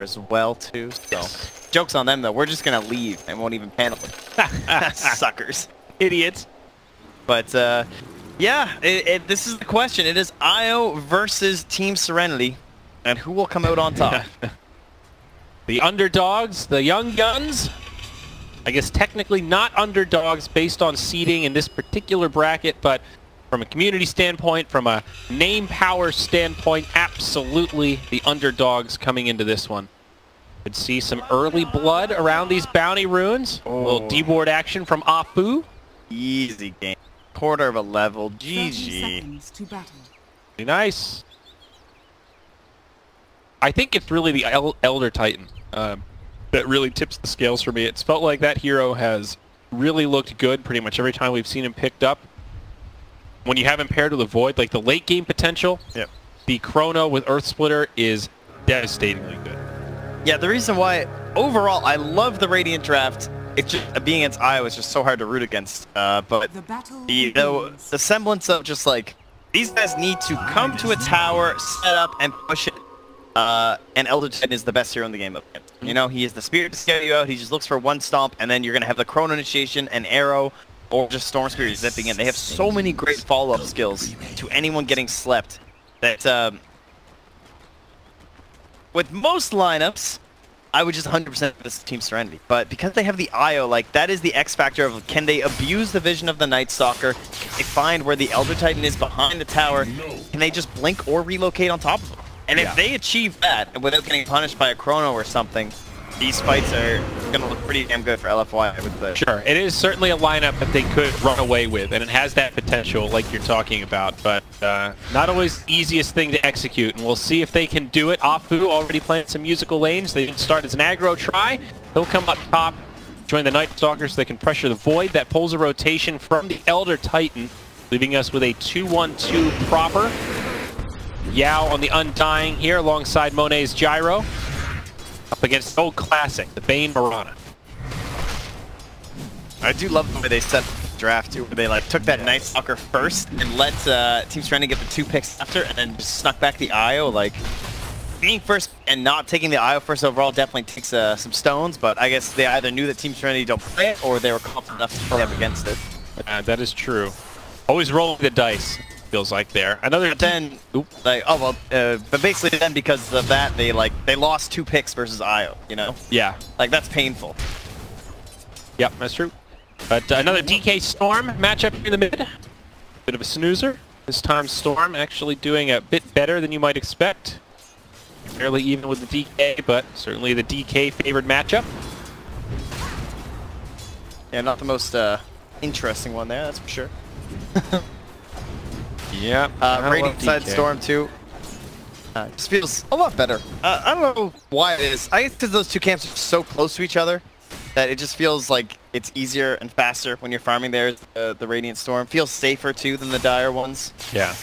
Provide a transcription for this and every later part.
as well too. So jokes on them though. We're just gonna leave and won't even panel them. Suckers, idiots. But yeah, this is the question. It is IO versus Team Serenity, and who will come out on top? The underdogs, the young guns. I guess technically not underdogs based on seeding in this particular bracket, but from a community standpoint, from a name power standpoint, absolutely the underdogs coming into this one. Could see some early blood around these bounty runes. A little D-board action from Afu. Easy game. Quarter of a level. GG. Very nice. I think it's really the Elder Titan that really tips the scales for me. It's felt like that hero has really looked good pretty much every time we've seen him picked up. When you have him paired with a Void, like the late game potential, the Chrono with Earth Splitter is devastatingly good. Yeah, the reason why, overall, I love the Radiant draft. It's just, being against IO is just so hard to root against. But the semblance of just like, these guys need to come to a tower, set up, and push it. And Elder Titan is the best hero in the game. You know, he is the spirit to scare you out. He just looks for one stomp, and then you're going to have the Chrono Initiation, and Arrow, or just Storm Spirit zipping in. They have so many great follow-up skills to anyone getting slept that with most lineups, I would just 100% this Team Serenity. But because they have the IO, like, that is the X factor of can they abuse the vision of the Night Stalker? Can they find where the Elder Titan is behind the tower? Can they just blink or relocate on top of them? And if they achieve that, and without getting punished by a Chrono or something, these fights are going to look pretty damn good for LFY with the... Sure, it is certainly a lineup that they could run away with, and it has that potential like you're talking about, but not always the easiest thing to execute, and we'll see if they can do it. Afu already playing some musical lanes. They didn't start as an aggro try. He'll come up top, join the Night Stalker so they can pressure the Void. That pulls a rotation from the Elder Titan, leaving us with a 2-1-2 proper. Yao on the Undying here alongside Monet's Gyro. Up against old classic, the Bane Mirana. I do love the way they set the draft too, where they like took that Night Stalker first and let Team Serenity get the 2 picks after, and then just snuck back the IO. Like, being first and not taking the IO first overall definitely takes some stones, but I guess they either knew that Team Serenity don't play it, or they were confident enough to play up against it. That is true. Always rolling the dice. Feels like there. Another. But then, like, but basically then because of that, they lost 2 picks versus IO. You know? Yeah. Like, that's painful. Yep, that's true. But another DK Storm matchup in the mid. Bit of a snoozer. This time Storm actually doing a bit better than you might expect. Fairly even with the DK, but certainly the DK favored matchup. Yeah, not the most interesting one there, that's for sure. Yeah, Radiant side Storm too. Just feels a lot better. I don't know why it is. I guess because those 2 camps are so close to each other that it just feels like it's easier and faster when you're farming there. The Radiant Storm feels safer too than the Dire ones. Yeah.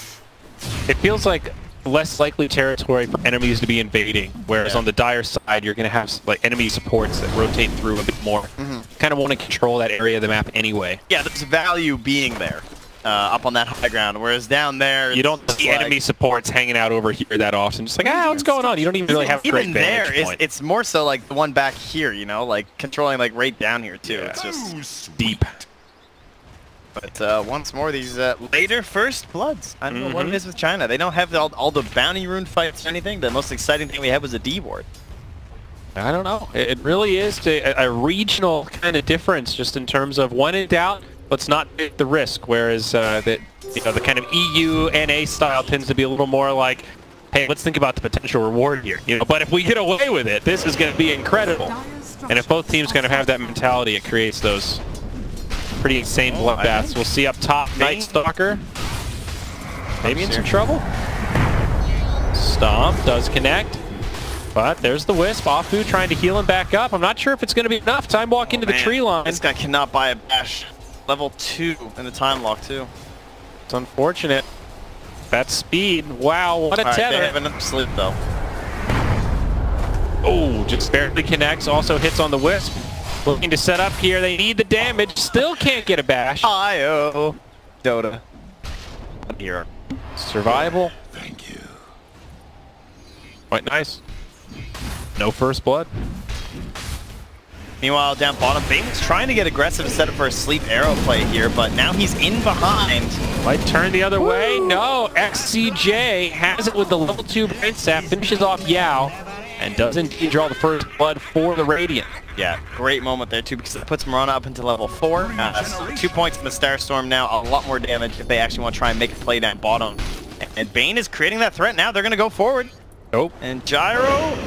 It feels like less likely territory for enemies to be invading, whereas on the Dire side you're going to have like enemy supports that rotate through a bit more. Kind of want to control that area of the map anyway. Yeah, there's value being there. Up on that high ground, whereas down there you don't see enemy supports hanging out over here that often. Just like, what's going on? You don't even really have a great vantage point. It's more so like the one back here, you know, like controlling like right down here too. It's just deep. But once more, these later first bloods. I don't know what it is with China. They don't have all the bounty rune fights or anything. The most exciting thing we had was a D-board. I don't know. It really is a regional kind of difference, just in terms of when in doubt, let's not take the risk. Whereas the kind of EU NA style tends to be a little more like, hey, let's think about the potential reward here. You know, but if we get away with it, this is going to be incredible. And if both teams kind of have that mentality, it creates those pretty insane bloodbaths. We'll see up top, Night Stalker. Maybe in some trouble. Stomp does connect. But there's the Wisp. Afu trying to heal him back up. I'm not sure if it's going to be enough. Time walk into the tree line. This guy cannot buy a bash. Level 2 in the time lock too. It's unfortunate. That speed. Wow, what a tether. They have enough sleep though. Oh, just barely connects. Also hits on the Wisp. Looking to set up here. They need the damage. Still can't get a bash. IO. Dota. Here. Survival. Thank you. Quite nice. No first blood. Meanwhile, down bottom, Bane's trying to get aggressive to set up for a sleep arrow play here, but now he's in behind. Might turn the other way. No, XCJ has it with the level 2 Brain Sap, finishes off Yao, and does indeed draw the first blood for the Radiant. Yeah, great moment there too, because it puts Marana up into level 4. 2 points in the Starstorm now, a lot more damage if they actually want to try and make a play down bottom. And Bane is creating that threat now. They're going to go forward. Nope. And Gyro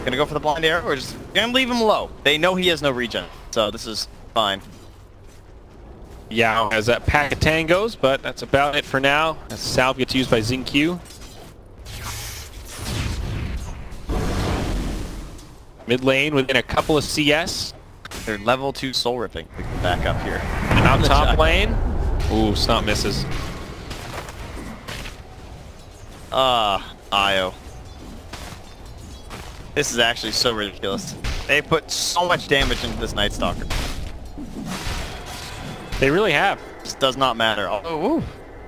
gonna go for the blind arrow, or just gonna leave him low. They know he has no regen, so this is fine. Yao has that pack of tangos, but that's about it for now. As Salve gets used by XinQ. Mid lane within a couple of CS. They're level 2 soul ripping. We can back up here. And out top lane. Ooh, Stomp misses. Io. This is actually so ridiculous. They put so much damage into this Night Stalker. They really have. This does not matter. Oh,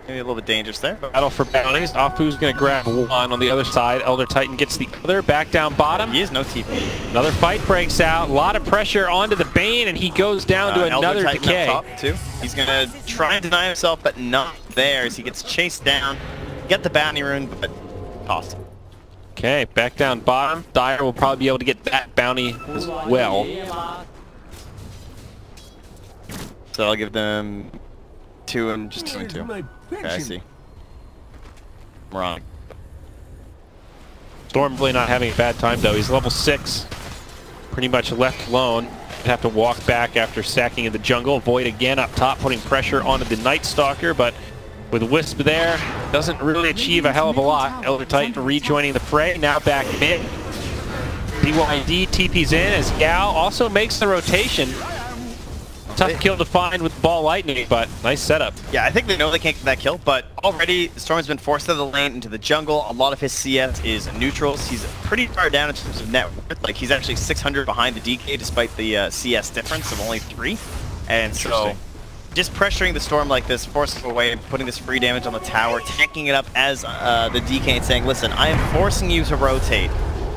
maybe a little bit dangerous there. Battle for bounties. Afu's going to grab one on the other side. Elder Titan gets the other. Back down bottom. He has no TP. Another fight breaks out. A lot of pressure onto the Bane, and he goes down to another Elder Titan decay. Up top too. He's going to try and deny himself, but not there as he gets chased down. Get the bounty rune, but possible. Okay, back down bottom. Dire will probably be able to get that bounty as well. So I'll give them 2 and just 2 and 2. Okay, I see. Wrong. Stormblade not having a bad time though. He's level 6. Pretty much left alone. Have to walk back after sacking in the jungle. Void again up top, putting pressure onto the Night Stalker, but with Wisp there, doesn't really achieve a hell of a lot. Elder Titan rejoining the fray, now back mid. BYD TP's in as Yao also makes the rotation. Tough kill to find with Ball Lightning, but nice setup. Yeah, I think they know they can't get that kill, but already Storm's been forced out of the lane into the jungle. A lot of his CS is neutrals. He's pretty far down in terms of net worth. Like, he's actually 600 behind the DK despite the CS difference of only 3. And so just pressuring the Storm like this, forcing him away, and putting this free damage on the tower, tanking it up as the DK and saying, listen, I am forcing you to rotate.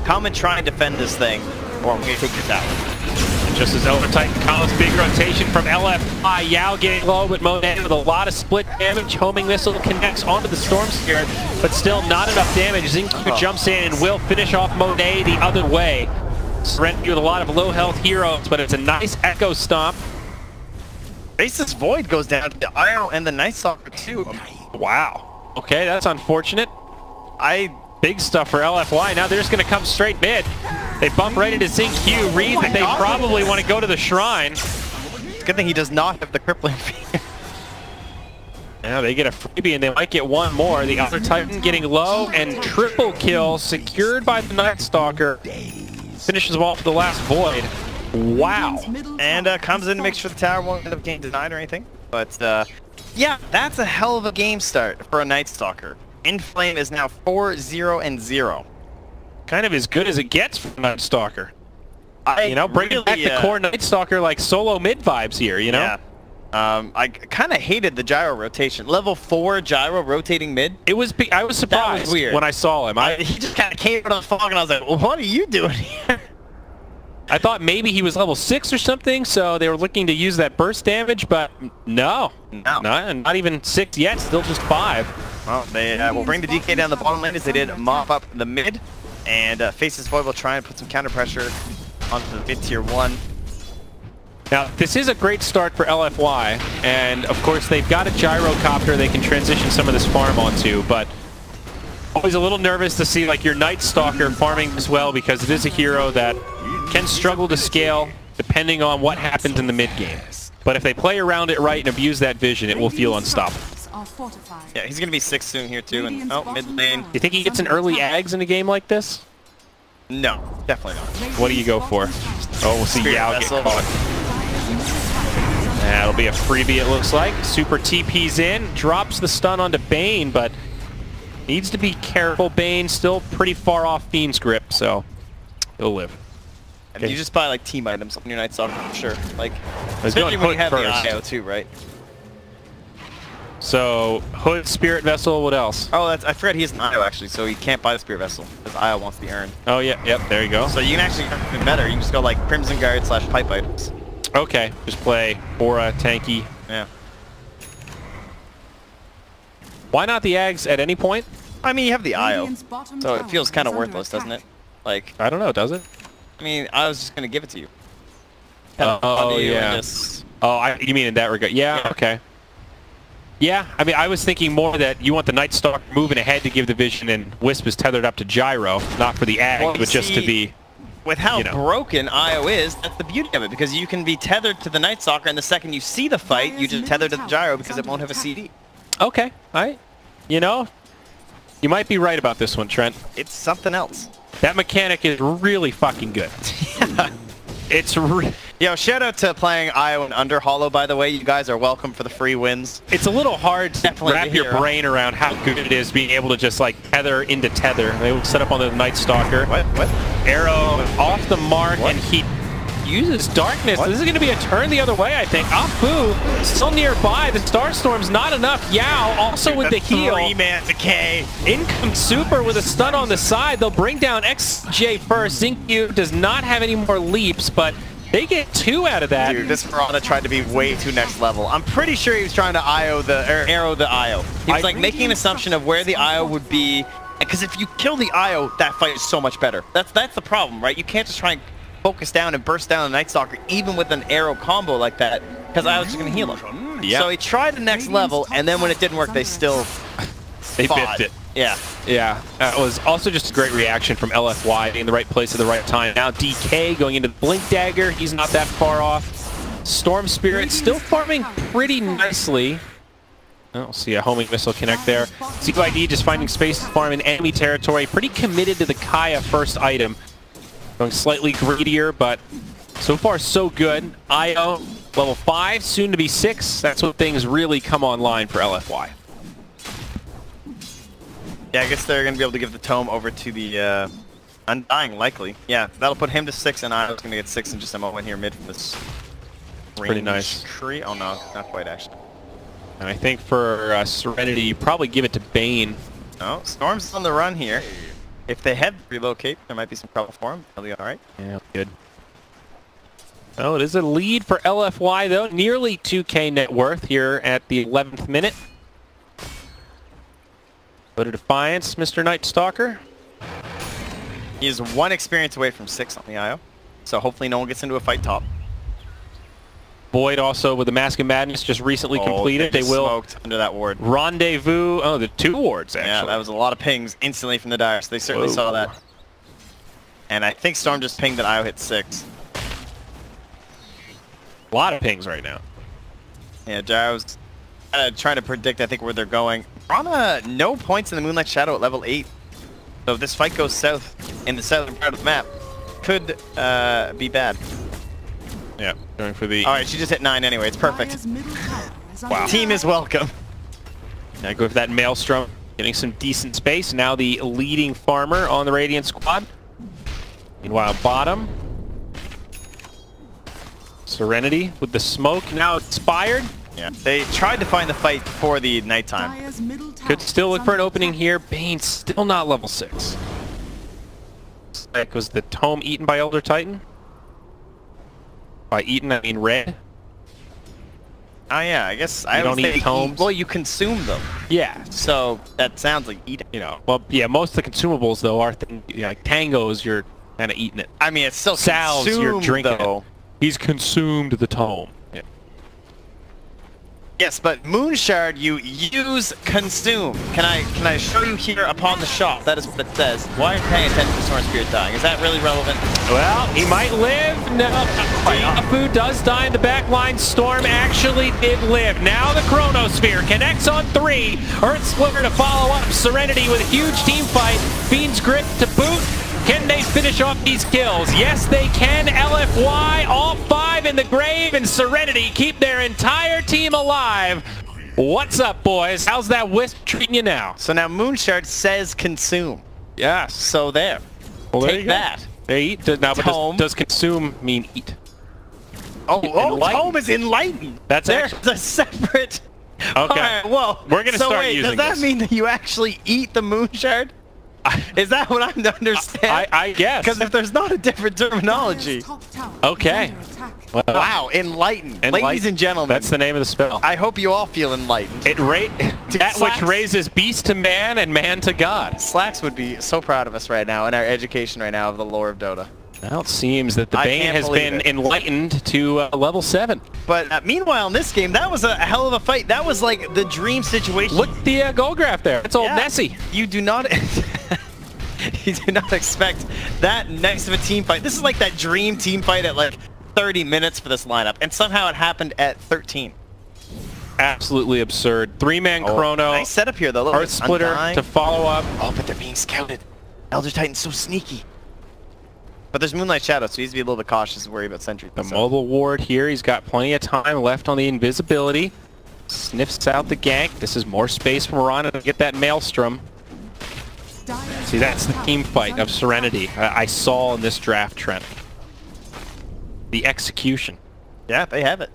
Come and try and defend this thing, or I'm going to take your tower. And just as Elder Titan comes, big rotation from LFI. Yao getting low, but Monet with a lot of split damage. Homing Missile connects onto the Storm Spirit, but still not enough damage. XinQ jumps in and will finish off Monet the other way. Serenity with a lot of low health heroes, but it's a nice Echo Stomp. Basis Void goes down to the Io and the Night Stalker too. Wow. Okay, that's unfortunate. Big stuff for LFY. Now they're just going to come straight mid. They bump right into XinQ. Read that they probably want to go to the shrine. Good thing he does not have the crippling fear. Now they get a freebie and they might get one more. The Elder Titan getting low and triple kill secured by the Night Stalker. Finishes off the last Void. Wow. And comes in to make sure the tower won't end up getting denied or anything. But yeah, that's a hell of a game start for a Night Stalker. Inflame is now 4-0-0. Kind of as good as it gets for Night Stalker. You know, bringing back the core Night Stalker like solo mid vibes here, you know? Yeah. I kind of hated the gyro rotation. Level 4 gyro rotating mid. I was surprised that was weird. when I saw him. He just kind of came out of the fog and I was like, well, what are you doing here? I thought maybe he was level 6 or something, so they were looking to use that burst damage, but no. Not even 6 yet, still just 5. Well, they will bring the DK down the bottom lane as they did mop up the mid, and Faces Void will try and put some counter pressure onto the mid tier 1. Now, this is a great start for LFY, and of course they've got a gyrocopter they can transition some of this farm onto, but always a little nervous to see like your Night Stalker farming as well, because it is a hero that can struggle to scale depending on what happens in the mid game. But if they play around it right and abuse that vision, it will feel unstoppable. Yeah, he's gonna be 6 soon here too, and mid lane. You think he gets an early Ags in a game like this? No, definitely not. What do you go for? Oh, we'll see Yao get caught. That'll be a freebie, it looks like. Super TP's in, drops the stun onto Bane, but needs to be careful. Bane still pretty far off Fiend's grip, so he'll live. And you just buy like team items on your Night Stalker for sure. Like, especially when you have the IO too, right? So Hood, Spirit Vessel, what else? Oh, I forgot he's an IO actually, so he can't buy the Spirit Vessel because IO wants the urn. Oh yeah, yep, there you go. So you can actually do better. You can just go like Crimson Guard / Pipe items. Okay, just play Aura, tanky. Yeah. Why not the Ags at any point? I mean, you have the IO, so it feels kind of worthless, doesn't it? Like, I don't know, does it? I mean, I was just gonna give it to you. Oh yeah. Just... Oh, you mean in that regard? Yeah, yeah. Okay. Yeah, I mean, I was thinking more that you want the Night Stalker moving ahead to give the vision, and Wisp is tethered up to Gyro, not for the Ag, but just to be... With how broken IO is, that's the beauty of it, because you can be tethered to the Night Stalker, and the second you see the fight, you just tether to the Gyro because it won't have a CD. Okay, all right. You know, you might be right about this one, Trent. It's something else. That mechanic is really fucking good. It's Yo, shout out to playing IO and Under Hollow, by the way. You guys are welcome for the free wins. It's a little hard to wrap your brain around how good it is being able to just like tether into tether. They will set up on the Night Stalker. What? Arrow off the mark, and he uses darkness. This is going to be a turn the other way, I think. Apu still nearby. The Starstorm's not enough. Yao also with the heal. 3-man decay. In comes Super with a stun on the side. They'll bring down XJ first. Zinkyu does not have any more leaps, but they get 2 out of that. Dude, this Piranha tried to be way too next level. I'm pretty sure he was trying to arrow the IO. He was like making an assumption of where the IO would be, because if you kill the IO, that fight is so much better. That's the problem, right? You can't just try and focus down and burst down the Night Stalker, even with an arrow combo like that, because I was just going to heal him. Yep. So he tried the next level, and then when it didn't work, they still biffed it. Yeah. Yeah. That was also just a great reaction from LFY, being in the right place at the right time. Now DK going into the Blink Dagger. He's not that far off. Storm Spirit still farming pretty nicely. Oh, see a homing missile connect there. CYD just finding space to farm in enemy territory. Pretty committed to the Kaya first item. Going slightly greedier, but so far so good. IO level 5, soon to be 6. That's when things really come online for LFY. Yeah, I guess they're going to be able to give the tome over to the Undying, likely. Yeah, that'll put him to 6, and IO's going to get 6 in just a moment here mid from this pretty nice tree. Oh no, not quite actually. And I think for Serenity, you probably give it to Bane. Oh, Storm's on the run here. If they head relocate, there might be some trouble for him. He'll be all right. Yeah, good. Oh, it is a lead for LFY, though. Nearly 2K net worth here at the 11th minute. Go to Defiance, Mr. Night Stalker. He is 1 experience away from 6 on the IO. So hopefully no one gets into a fight top. Void also with the Mask of Madness just recently completed. They will smoked under that ward. Rendezvous. Oh, the 2 wards, actually. Yeah, that was a lot of pings instantly from the Dire, so they certainly saw that. And I think Storm just pinged that IO hit 6. A lot of pings right now. Yeah, Dire was trying to predict, I think, where they're going. Piranha, no points in the Moonlight Shadow at level 8. So if this fight goes south in the southern part of the map, could be bad. Yeah, going for the... Alright, she just hit 9 anyway. It's perfect. Wow. Team is welcome. Now go for that Maelstrom, getting some decent space. Now the leading farmer on the Radiant squad. Meanwhile, bottom. Serenity with the smoke now expired. Yeah, they tried to find the fight before the nighttime. Could still look for an opening here. Bane still not level 6. That was the tome eaten by Elder Titan. By eaten, I mean red. Oh yeah, I guess I don't eat tomes. Well, you consume them. Yeah. So that sounds like eating. You know, well, yeah, most of the consumables though are like tangos. You're kind of eating it. I mean, it's still salves. You're drinking though. It. He's consumed the tome. Yeah. Yes, but Moonshard you use consume. Can I show you here upon the shop? That is what it says. Why aren't you paying attention to Storm Spirit dying? Is that really relevant? Well, he might live. No, Apu does die in the back line. Storm actually did live. Now the Chronosphere connects on 3. Earth Splitter to follow up. Serenity with a huge team fight. Fiend's Grip to boot. Can they finish off these kills? Yes, they can. LFY, all 5 in the grave, and Serenity keep their entire team alive. What's up, boys? How's that Wisp treating you now? So now Moonshard says consume. Yes. So there. Well, there take that. They eat. Now, but does consume mean eat? Oh, tome is enlightened. That's There's a separate Okay. All right, well, we're gonna start wait, using does that this. mean that you actually eat the moon shard? Is that what I'm to understand? I guess. Because if there's not a different terminology. Okay. Well, wow, enlightened. Ladies and gentlemen. That's the name of the spell. I hope you all feel enlightened. That which raises beast to man and man to God. Slacks would be so proud of us right now in our education right now of the lore of Dota. Well, it seems that the Bane has been enlightened to level 7. But meanwhile, in this game, that was a hell of a fight. That was like the dream situation. Look at the goal graph there. It's old Nessie. You do not... you do not expect that next of a team fight. This is like that dream team fight at like 30 minutes for this lineup. And somehow it happened at 13. Absolutely absurd. 3-man chrono. Nice setup here, though. Heart splitter to follow up. Oh, but they're being scouted. Elder Titan's so sneaky. But there's Moonlight Shadow, so he needs to be a little bit cautious and worry about Sentry. The mobile ward here. He's got plenty of time left on the invisibility. Sniffs out the gank. This is more space for Mirana to get that Maelstrom. See, that's the team fight of Serenity I saw in this draft, Trent. The execution. Yeah, they have it.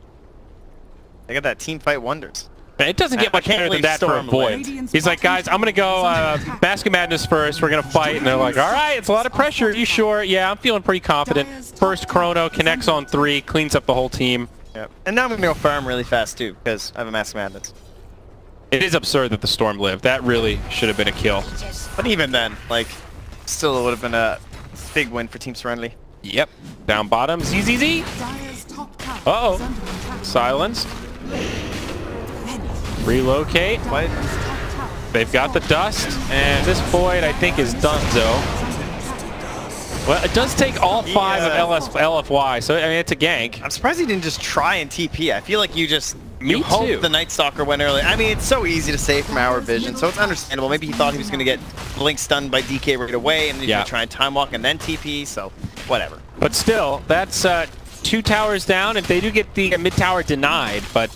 They got that team fight wonders. It doesn't get much better than that for a Void. He's like, guys, I'm going to go Mask of Madness first. We're going to fight. And they're like, all right, it's a lot of pressure. Are you sure? Yeah, I'm feeling pretty confident. First chrono, connects on 3, cleans up the whole team. Yep. And now I'm going to go farm really fast, too, because I have a Mask of Madness. It is absurd that the Storm lived. That really should have been a kill. But even then, like, still it would have been a big win for Team Serenity. Yep. Down bottom. ZZZ. Uh-oh. Silenced. Relocate. What? They've got the dust, and this Void, I think, is donezo. Well, it does take all 5 of LFY, so I mean, it's a gank. I'm surprised he didn't just try and TP. I feel like you just... Me hope too. The Night Stalker went early. I mean, it's so easy to say from our vision, so it's understandable. Maybe he thought he was going to get Blink stunned by DK right away, and then he's going to try and time walk and then TP, so whatever. But still, that's 2 towers down. If they do get the mid tower denied, but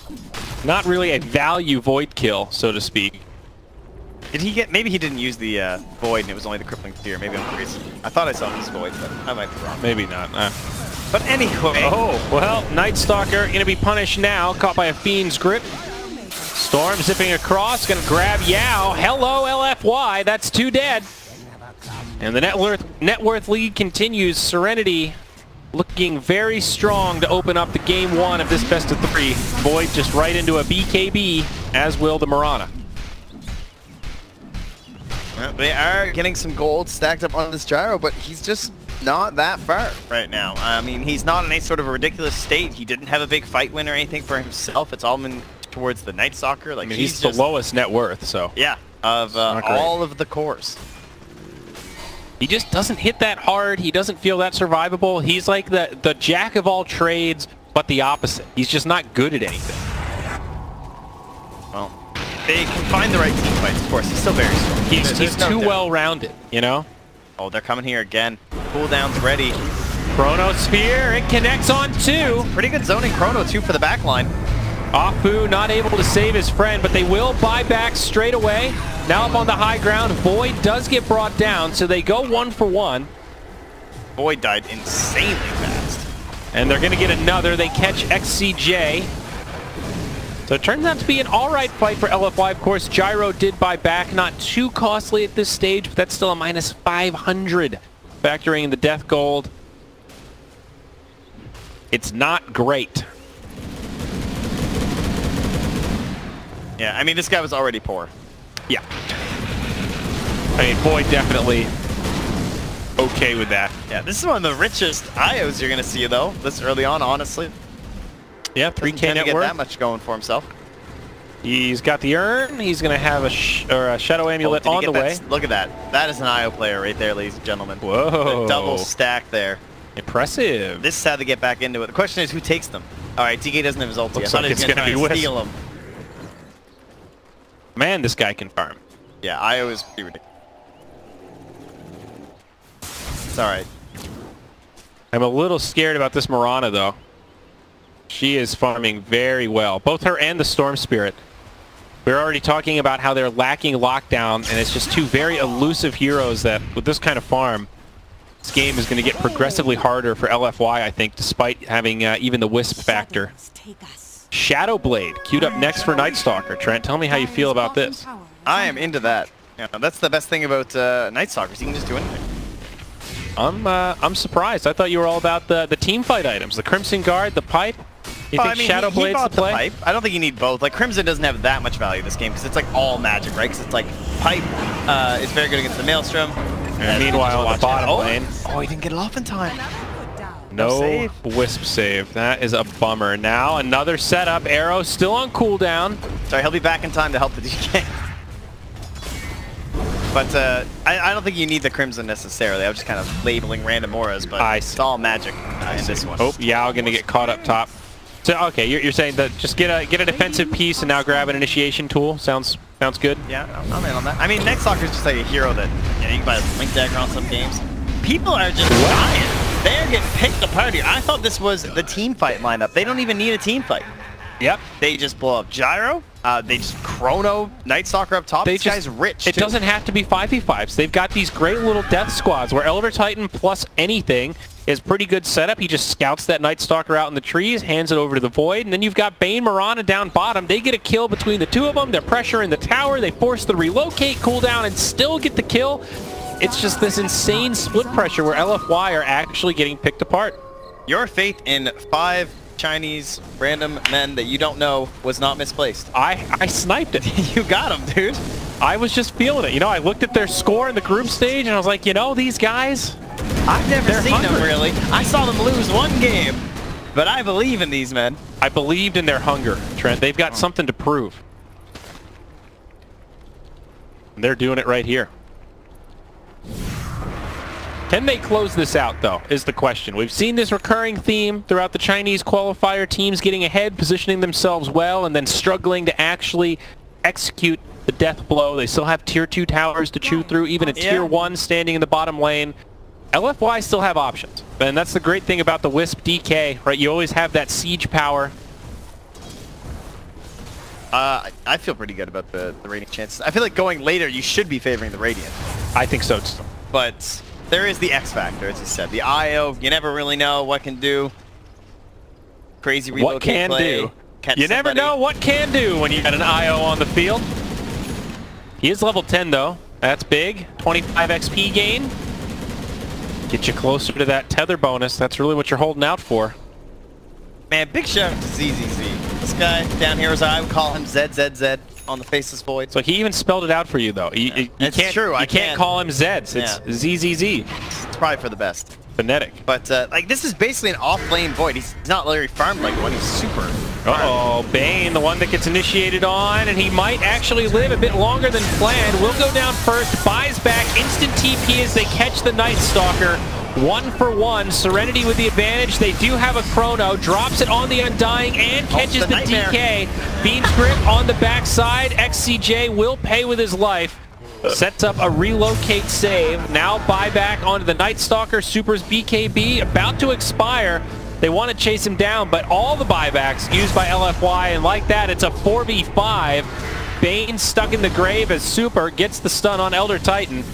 not really a value Void kill, so to speak. Did he get... Maybe he didn't use the Void and it was only the Crippling Spear. Maybe I'm crazy. I thought I saw his Void, but I might be wrong. Maybe not. But anyway... Oh, well, Night Stalker going to be punished now. Caught by a Fiend's grip. Storm zipping across. Going to grab Yao. Hello, LFY. That's 2 dead. And the net worth lead continues. Serenity looking very strong to open up the game 1 of this best of 3. Void just right into a BKB, as will the Mirana. They are getting some gold stacked up on this gyro, but he's just not that far right now. I mean, he's not in any sort of a ridiculous state. He didn't have a big fight win or anything for himself. It's all been towards the Night Stalker. Like, I mean, he's the lowest net worth, so... Yeah, of all of the cores. He just doesn't hit that hard. He doesn't feel that survivable. He's like the jack of all trades, but the opposite. He's just not good at anything. Well, they can find the right team fights, of course. He's still very strong. He's too well-rounded, you know? Oh, they're coming here again. Cooldown's ready. Chrono Sphere, it connects on 2. Pretty good zoning Chrono, too, for the backline. Afu not able to save his friend, but they will buy back straight away. Now up on the high ground, Void does get brought down, so they go 1 for 1. Void died insanely fast. And they're going to get another. They catch XCJ. So it turns out to be an alright fight for LFY. Of course, Gyro did buy back. Not too costly at this stage, but that's still a minus 500. Factoring in the death gold. It's not great. Yeah, I mean, this guy was already poor. Yeah. I mean, Void definitely okay with that. Yeah, this is one of the richest IOs you're going to see, though, this early on, honestly. Yeah, 3K net get worth. That much going for himself. He's got the urn. He's going to have a Shadow Amulet on the way. Look at that. That is an IO player right there, ladies and gentlemen. Whoa. The double stack there. Impressive. This is how to get back into it. The question is, who takes them? All right, DK doesn't have his ulti. Looks like it's going to be Wisp. Steal him. Man, this guy can farm. Yeah, IO is pretty ridiculous. It's all right. I'm a little scared about this Mirana, though. She is farming very well. Both her and the Storm Spirit. We're already talking about how they're lacking lockdown, and it's just 2 very elusive heroes that, with this kind of farm, this game is going to get progressively harder for LFY, I think, despite having even the Wisp factor. Shadow Blade queued up next for Night Stalker. Trent, tell me how you feel about this. I am into that. Yeah, that's the best thing about Night Stalkers. You can just do anything. I'm surprised. I thought you were all about the team fight items, the Crimson Guard, the pipe. You think Shadow Blade's the play? Pipe. I don't think you need both. Like Crimson doesn't have that much value in this game because it's like all magic, right? Because it's like pipe is very good against the Maelstrom. And meanwhile, on the bottom lane. Oh, he didn't get it off in time. No Wisp save. That is a bummer. Now another setup. Arrow still on cooldown. Sorry, he'll be back in time to help the DK. But I don't think you need the Crimson necessarily. I was just kind of labeling random auras, but it's all magic in this one. Oh, Yao gonna get caught up top. So okay, you're saying that just get a defensive piece and now grab an initiation tool. Sounds good. Yeah, I'm in on that. I mean, Night Stalker's just like a hero that you can buy a Link Dagger on some games. People are just dying. They're getting picked apart here. I thought this was the team fight lineup. They don't even need a team fight. Yep. They just blow up Gyro. They just chrono Night Stalker up top. This guy's rich, It doesn't have to be 5v5s. They've got these great little death squads where Elder Titan plus anything is pretty good setup. He just scouts that Night Stalker out in the trees, hands it over to the Void, and then you've got Bane, Mirana down bottom. They get a kill between the two of them. They're pressuring the tower. They force the relocate cooldown and still get the kill. It's just this insane split pressure where LFY are actually getting picked apart. Your faith in 5 Chinese random men that you don't know was not misplaced. I sniped it. You got him, dude. I was just feeling it. You know, I looked at their score in the group stage and I was like, you know, these guys, I've never seen them really. I saw them lose one game, but I believe in these men. I believed in their hunger, Trent. They've got something to prove. And they're doing it right here. Can they close this out, though, is the question. We've seen this recurring theme throughout the Chinese qualifier, teams getting ahead, positioning themselves well, and then struggling to actually execute the death blow. They still have tier 2 towers to chew through, even a tier 1 standing in the bottom lane. LFY still have options, and that's the great thing about the Wisp DK, right? You always have that siege power. I feel pretty good about the Radiant chances. I feel like going later, you should be favoring the Radiant. I think so, too. But there is the X factor, as you said. The IO, you never really know what can do. Crazy relocate what can play. Do. You never know what can do when you got an IO on the field. He is level 10, though. That's big. 25 XP gain. Get you closer to that tether bonus. That's really what you're holding out for. Man, big shout out to ZZZ. This guy down here, as I would call him, ZZZ on the Faceless Void. So he even spelled it out for you, though. You it's true. You can't call him Zeds. It's ZZZ. It's probably for the best. Phonetic. But, like, this is basically an off-lane Void. He's not Larry farmed like one. He's super Uh-oh, Bane, the one that gets initiated on, and he might actually live a bit longer than planned. Will go down first, buys back, instant TP as they catch the Night Stalker. 1 for 1, Serenity with the advantage. They do have a chrono, drops it on the Undying and catches the DK. Beam's grip on the backside. XCJ will pay with his life. Sets up a relocate save. Now buyback onto the Night Stalker. Super's BKB about to expire. They want to chase him down, but all the buybacks used by LFY, and like that, it's a 4v5. Bane stuck in the grave as Super gets the stun on Elder Titan.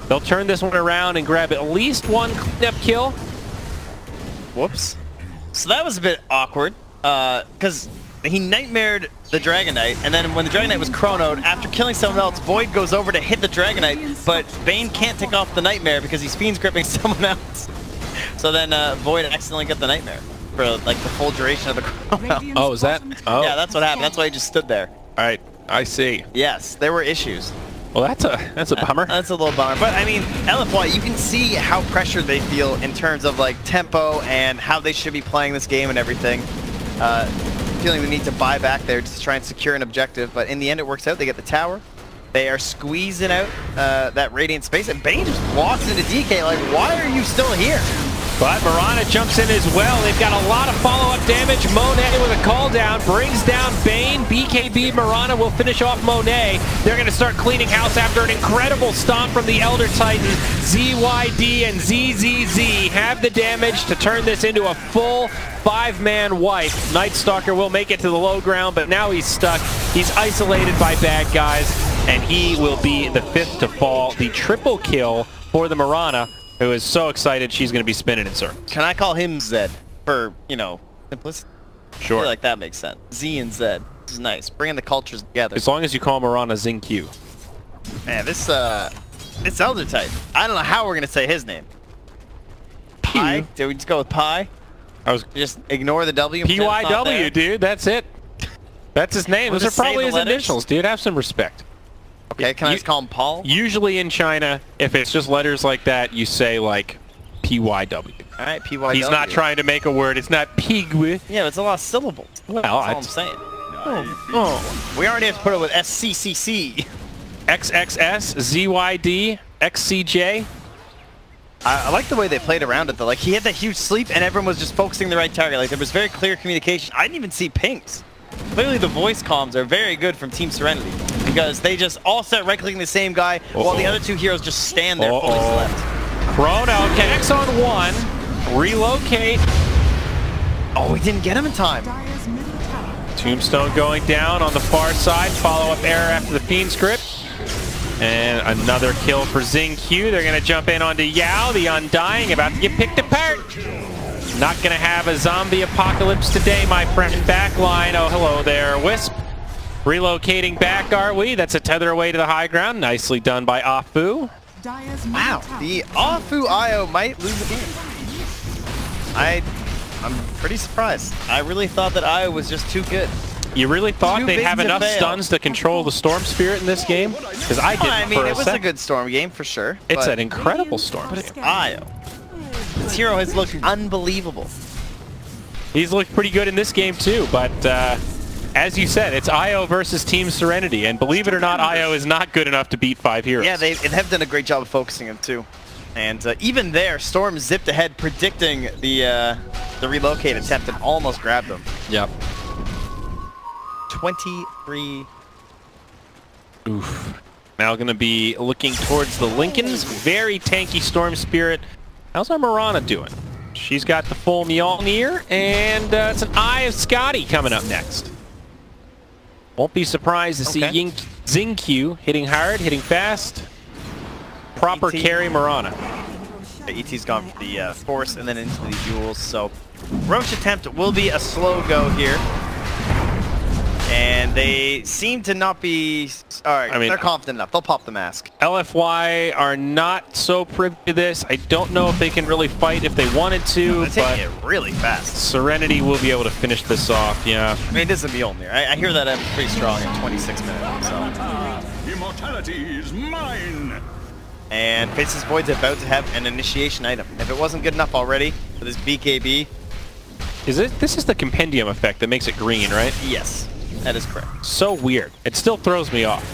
They'll turn this one around and grab at least one cleanup kill. Whoops. So that was a bit awkward, because he nightmared the Dragon Knight, and then when the Dragon Knight was chronoed, after killing someone else, Void goes over to hit the Dragon Knight, but Bane can't take off the Nightmare because he's Fiend's gripping someone else. So then Void accidentally got the Nightmare for like the full duration of the chrono. Oh, is that? Oh. Yeah, that's what happened. That's why he just stood there. All right, I see. Yes, there were issues. Well, that's a bummer. That's a little bummer. But I mean, LFY, you can see how pressured they feel in terms of like tempo and how they should be playing this game and everything. Feeling the need to buy back there to try and secure an objective, but in the end it works out. They get the tower. They are squeezing out that Radiant space, and Bane just walks into DK like, why are you still here? But Mirana jumps in as well. They've got a lot of follow-up damage. Monet with a call down brings down Bane. BKB Mirana will finish off Monet. They're going to start cleaning house after an incredible stomp from the Elder Titan. ZYD and ZZZ have the damage to turn this into a full 5-man wipe. Night Stalker will make it to the low ground, but now he's stuck. He's isolated by bad guys, and he will be the 5th to fall. The triple kill for the Mirana, who is so excited she's going to be spinning in circles. Can I call him Zed for, you know, simplicity? I feel like that makes sense. Z and Z. This is nice. Bringing the cultures together. As long as you call Mirana Zing Q. Man, this Elder type. I don't know how we're gonna say his name. Pi? Did we just go with Pi? I was just ignore the W. PYW, dude. That's it. That's his name. Those are probably his initials, dude. Have some respect. Okay, can I just call him Paul? Usually in China, if it's just letters like that, you say like PYW. All right, PYW. He's not trying to make a word. It's not pigwe. Yeah, it's a lot of syllables. Well, that's all I'm saying. We already have to put it with SCCC. XXS, ZYD, XCJ. I like the way they played around it though. Like he had that huge sleep and everyone was just focusing the right target. Like there was very clear communication. I didn't even see pings. Clearly the voice comms are very good from Team Serenity because they just all start right-clicking the same guy while the other two heroes just stand there fully slept. Chrono connects on one. Relocate. Oh, we didn't get him in time. Tombstone going down on the far side. Follow-up error after the Fiend script. And another kill for Zing Q. They're going to jump in onto Yao, the Undying, about to get picked apart. Not going to have a zombie apocalypse today, my friend. Backline. Oh, hello there, Wisp. Relocating back, are we? That's a tether away to the high ground. Nicely done by Afu. Wow, the Afu IO might lose the game. I'm pretty surprised. I really thought that IO was just too good. You really thought they'd have enough stuns to control the Storm Spirit in this game? Because I didn't. I mean, it was a good Storm game for sure. It's an incredible Storm game. But IO. This hero has looked unbelievable. He's looked pretty good in this game too, but as you said, it's IO versus Team Serenity, and believe it or not, IO is not good enough to beat 5 heroes. Yeah, they have done a great job of focusing him too. And even there, Storm zipped ahead, predicting the relocate attempt and almost grabbed him. Yep. 23. Oof. Now going to be looking towards the Lincolns. Very tanky Storm Spirit. How's our Mirana doing? She's got the full Mjolnir, and it's an Eye of Scotty coming up next. Won't be surprised to see Zing Q hitting hard, hitting fast. Proper carry Mirana. The ET's gone for the Force and then into the Jewels, so Roche attempt will be a slow go here. And they seem to not be... Alright, I mean, they're confident enough. They'll pop the mask. LFY are not so privy to this. I don't know if they can really fight if they wanted to, but... They're taking it really fast. Serenity will be able to finish this off, yeah. I mean, it is a Mjolnir. I hear that I'm pretty strong in 26 minutes, so... Immortality is mine! And Faceless Void's about to have an initiation item. If it wasn't good enough already for this BKB... This is the compendium effect that makes it green, right? Yes. That is correct. So weird. It still throws me off.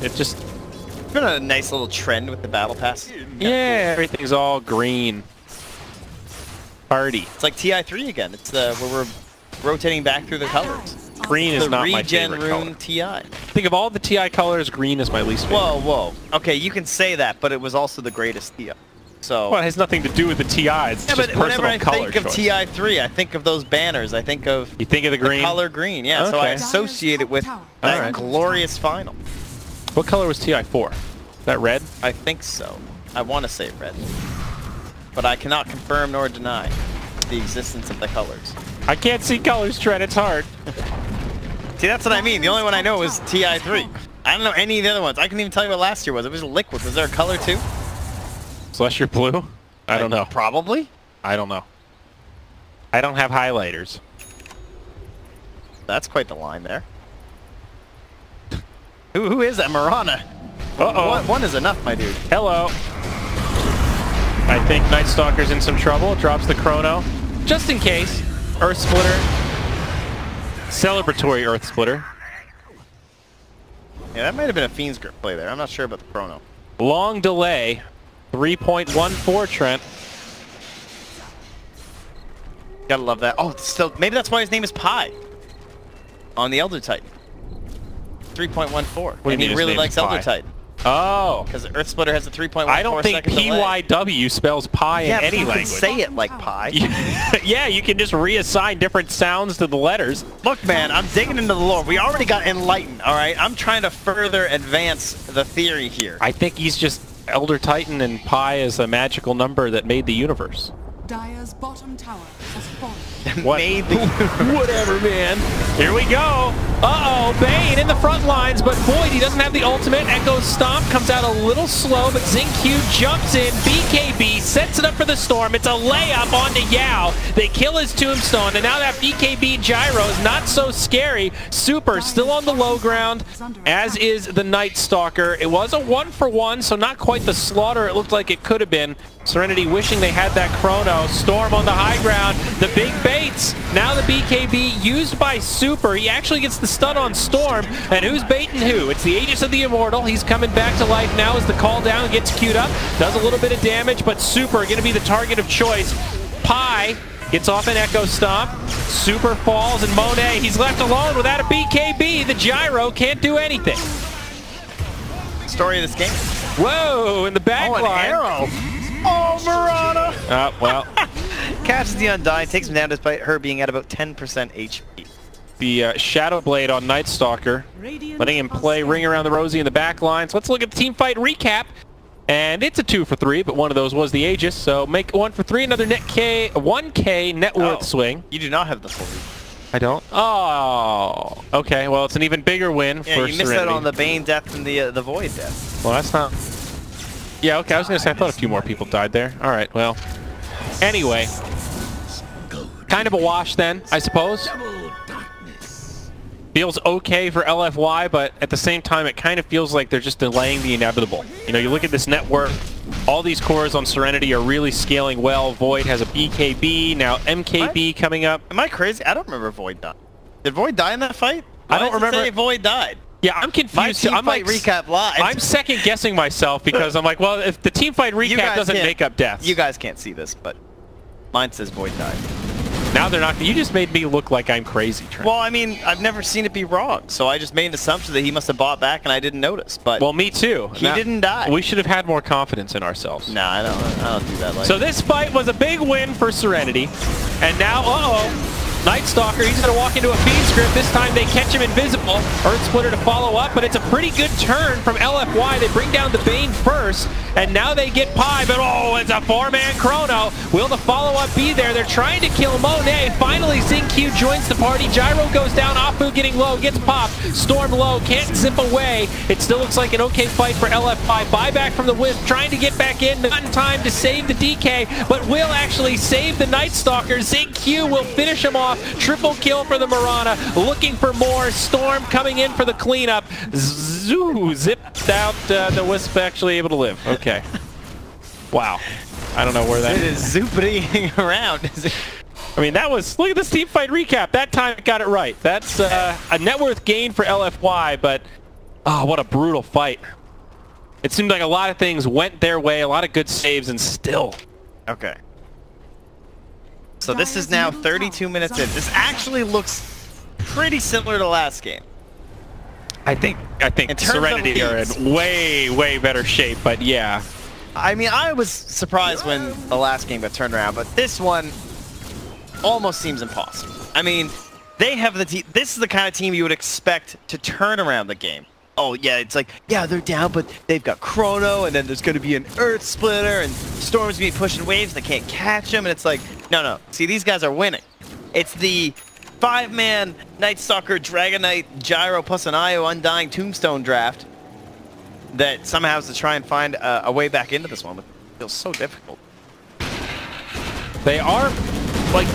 It just... It's been a nice little trend with the battle pass. Yeah, everything's all green. Party. It's like TI3 again. It's where we're rotating back through the colors. Green is not my favorite color. Rune TI. Think of all the TI colors, green is my least favorite. Whoa, whoa. Okay, you can say that, but it was also the greatest TI. So, well, it has nothing to do with the TI. It's just personal whenever I color think of choice. TI3, I think of those banners. I think of... You think of the green? The color green, yeah. Okay. So I associate it with that glorious final. What color was TI4? Is that red? I think so. I want to say red. But I cannot confirm nor deny the existence of the colors. I can't see colors, Trent. It's hard. See, that's what I mean. The only one I know is TI3. I don't know any of the other ones. I couldn't even tell you what last year was. It was liquid. Was there a color too? Celestial blue? I don't know. Probably? I don't know. I don't have highlighters. That's quite the line there. Who is that? Mirana. Uh-oh. One is enough, my dude. Hello. I think Night Stalker's in some trouble. Drops the Chrono. Just in case. Earth Splitter. Celebratory Earth Splitter. Yeah, that might have been a Fiend's Grip play there. I'm not sure about the Chrono. Long delay. 3.14, Trent. Gotta love that. Oh, still, maybe that's why his name is Pi. On the Elder Titan. 3.14. And he really likes Elder Titan. Oh. Because Earth Splitter has a 3.14 I don't think PYW spells pi in any language. You can say it like pi. Yeah, you can just reassign different sounds to the letters. Look, man, I'm digging into the lore. We already got Enlightened, all right? I'm trying to further advance the theory here. I think he's just Elder Titan, and pi is a magical number that made the universe. Dire's bottom tower What? Maybe. Whatever, man. Here we go. Uh-oh, Bane in the front lines, but Void, he doesn't have the ultimate. Echo Stomp comes out a little slow, but XinQ jumps in. BKB sets it up for the Storm. It's a layup onto Yao. They kill his Tombstone, and now that BKB Gyro is not so scary. Super still on the low ground, as is the Night Stalker. It was a 1-for-1, so not quite the slaughter it looked like it could have been. Serenity wishing they had that Chrono. Storm on the high ground. The big baits. Now the BKB used by Super. He actually gets the stun on Storm. And who's baiting who? It's the Aegis of the Immortal. He's coming back to life now as the call down gets queued up. Does a little bit of damage, but Super going to be the target of choice. Pi gets off an Echo Stomp. Super falls, and Monet, he's left alone without a BKB. The Gyro can't do anything. Story of this game. Whoa, in the back line. An arrow. Oh, Marana! Well. Catches the Undying, takes him down despite her being at about 10% HP. The Shadow Blade on Night Stalker, letting him play Ring Around the Rosie in the back lines. Let's look at the team fight recap. And it's a 2-for-3, but one of those was the Aegis. So make 1-for-3, another 1K net worth swing. You do not have the full. I don't? Oh, okay. Well, it's an even bigger win for Serenity. You missed out on the Bane death and the Void death. Well, that's not... Yeah, okay, I was going to say, I thought a few more people died there. All right, well. Anyway. Kind of a wash then, I suppose. Feels okay for LFY, but at the same time, it kind of feels like they're just delaying the inevitable. You know, you look at this network, all these cores on Serenity are really scaling well. Void has a BKB, now MKB coming up. Am I crazy? I don't remember Void dying. Did Void die in that fight? I don't remember. Say Void died. Yeah, I'm confused. I'm like recap live. I'm second guessing myself because I'm like, well, if the team fight recap doesn't make up deaths. You guys can't see this, but mine says Void died. Now they're not. You just made me look like I'm crazy, Trent. Well, I mean, I've never seen it be wrong, so I just made an assumption that he must have bought back and I didn't notice. But well, me too. He didn't die. We should have had more confidence in ourselves. No, I don't do that. So this fight was a big win for Serenity, and now, Night Stalker, he's going to walk into a feed script. This time they catch him invisible. Earth Splitter to follow up, but it's a pretty good turn from LFY. They bring down the Bane first, and now they get Pi, but it's a 4-man Chrono. Will the follow-up be there? They're trying to kill Monet. Finally, XinQ joins the party. Gyro goes down. Afu getting low, gets popped. Storm low, can't zip away. It still looks like an okay fight for LFY. Buyback from the Wisp, trying to get back in. Not in time to save the DK, but will actually save the Night Stalker. XinQ will finish him off. Triple kill for the Marana, looking for more. Storm coming in for the cleanup. Zipped out. The Wisp actually able to live. Okay. Wow. I don't know where that is. It is zooping around. I mean, that was, look at this team fight recap. That time it got it right. That's a net worth gain for LFY, but what a brutal fight. It seemed like a lot of things went their way, a lot of good saves, and still. Okay. So this is now 32 minutes in. This actually looks pretty similar to last game. I think Serenity are in way better shape, but yeah. I mean, I was surprised when the last game got turned around, but this one almost seems impossible. I mean, they have the team. This is the kind of team you would expect to turn around the game. Oh yeah, it's like, yeah, they're down, but they've got Chrono, and then there's going to be an Earth Splitter, and Storm's going to be pushing waves, they can't catch him, and it's like, no. See, these guys are winning. It's the 5-man Night Stalker, Dragon Knight, Gyro, plus an IO Undying Tombstone draft that somehow has to try and find a way back into this one. It feels so difficult. They are, like,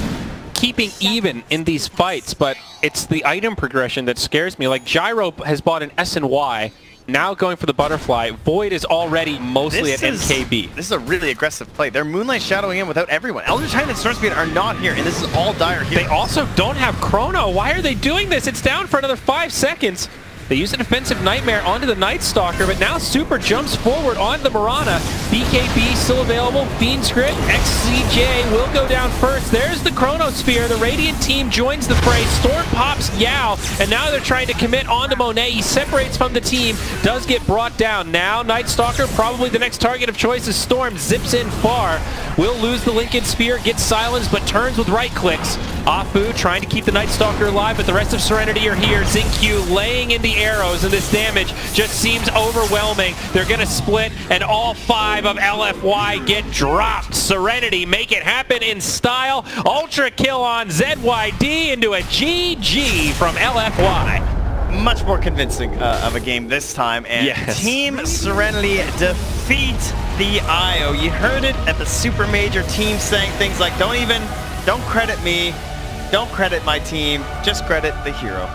keeping even in these fights, but it's the item progression that scares me. Like, Gyro has bought an S and Y, now going for the Butterfly. Void is already mostly at MKB. This is a really aggressive play. They're Moonlight shadowing in without everyone. Eldritch Titan and Stormspeed are not here, and this is all dire here. They also don't have Chrono. Why are they doing this? It's down for another 5 seconds. They use a defensive Nightmare onto the Night Stalker, but now Super jumps forward on the Marana. BKB still available. Fiend Script, XCJ will go down first. There's the Chronosphere. The Radiant team joins the fray. Storm pops Yao, and now they're trying to commit onto Monet. He separates from the team, does get brought down. Now Night Stalker, probably the next target of choice is Storm, zips in far. Will lose the Lincoln Sphere, gets silenced, but turns with right clicks. Afu trying to keep the Night Stalker alive, but the rest of Serenity are here. XinQ laying in the arrows, and this damage just seems overwhelming. They're going to split, and all 5 5 of LFY get dropped. Serenity make it happen in style. Ultra kill on ZYD into a GG from LFY. Much more convincing of a game this time, and yes. Team Serenity defeat the IO. You heard it at the Super Major team saying things like, don't credit me, don't credit my team, just credit the hero.